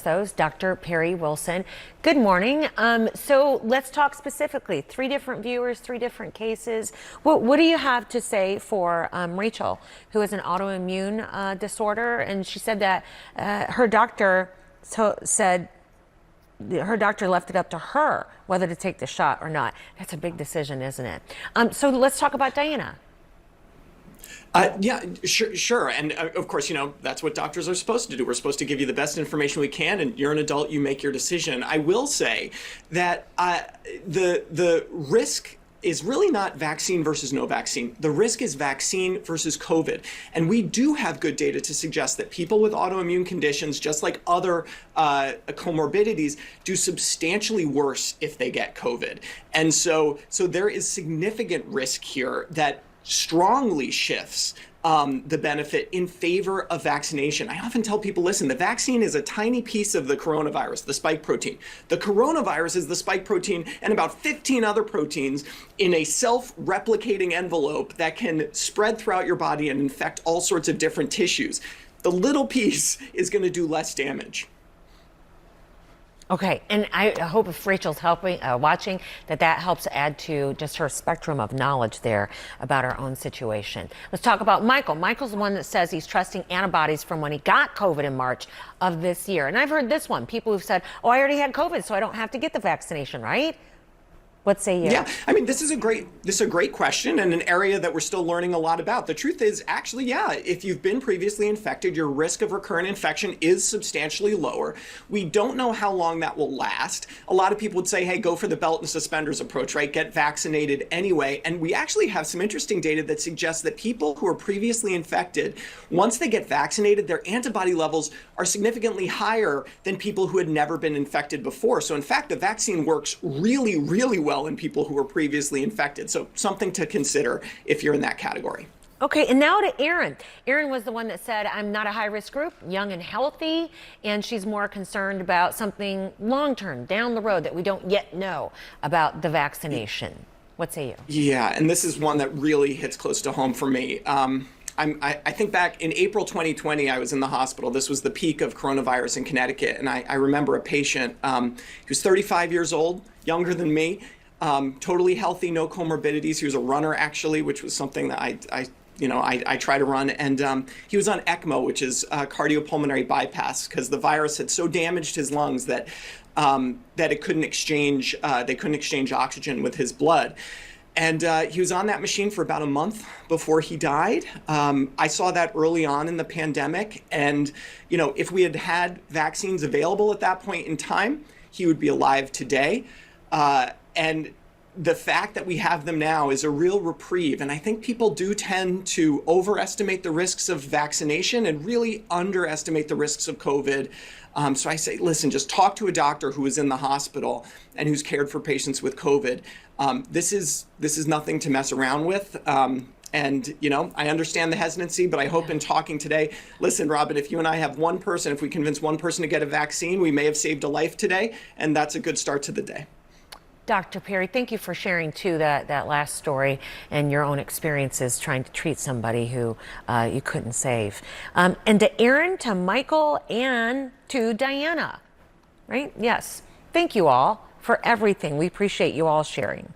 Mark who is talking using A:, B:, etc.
A: those, Dr. Perry Wilson. Good morning. So let's talk specifically. 3 different viewers, 3 different cases. What do you have to say for Rachel, who has an autoimmune disorder? And she said that her doctor said her doctor left it up to her whether to take the shot or not. That's a big decision, isn't it? So let's talk about Diana.
B: Yeah, sure. And of course, that's what doctors are supposed to do. We're supposed to give you the best information we can, and you're an adult, you make your decision. I will say that the risk is really not vaccine versus no vaccine. The risk is vaccine versus COVID. And we do have good data to suggest that people with autoimmune conditions, just like other comorbidities, do substantially worse if they get COVID. And so there is significant risk here that strongly shifts the benefit in favor of vaccination. I often tell people, listen, the vaccine is a tiny piece of the coronavirus, the spike protein. The coronavirus is the spike protein and about 15 other proteins in a self-replicating envelope that can spread throughout your body and infect all sorts of different tissues. The little piece is going to do less damage.
A: Okay, and I hope if Rachel's watching, that helps add to just her spectrum of knowledge there about our own situation. Let's talk about Michael. Michael's the one that says he's trusting antibodies from when he got COVID in March of this year. And I've heard this one, people who've said, oh, I already had COVID, so I don't have to get the vaccination, right? What say you?
B: Yeah, I mean, this is a great question and an area that we're still learning a lot about. The truth is, actually, yeah, if you've been previously infected, your risk of recurrent infection is substantially lower. We don't know how long that will last. A lot of people would say, hey, go for the belt and suspenders approach, right? Get vaccinated anyway. And we actually have some interesting data that suggests that people who are previously infected, once they get vaccinated, their antibody levels are significantly higher than people who had never been infected before. So in fact, the vaccine works really, really well in people who were previously infected. So something to consider if you're in that category.
A: Okay, and now to Erin. Erin was the one that said, I'm not a high-risk group, young and healthy, and she's more concerned about something long-term, down the road, that we don't yet know about the vaccination. What say you?
B: Yeah, and this is one that really hits close to home for me. I think back in April 2020, I was in the hospital. This was the peak of coronavirus in Connecticut. And I remember a patient who was 35 years old, younger than me, totally healthy, no comorbidities. He was a runner, actually, which was something that I try to run. And he was on ECMO, which is cardiopulmonary bypass, because the virus had so damaged his lungs that it couldn't exchange, they couldn't exchange oxygen with his blood. And he was on that machine for about a month before he died. I saw that early on in the pandemic. And, if we had had vaccines available at that point in time, he would be alive today. And the fact that we have them now is a real reprieve. And I think people do tend to overestimate the risks of vaccination and really underestimate the risks of COVID. So I say, listen, just talk to a doctor who is in the hospital and who's cared for patients with COVID. This is nothing to mess around with. And, I understand the hesitancy, but I hope in talking today, listen, Robin, if you and I have one person, if we convince one person to get a vaccine, we may have saved a life today. And that's a good start to the day.
A: Dr. Perry, thank you for sharing, too, that last story and your own experiences trying to treat somebody who you couldn't save. And to Erin, to Michael, and to Diana, right? Yes. Thank you all for everything. We appreciate you all sharing.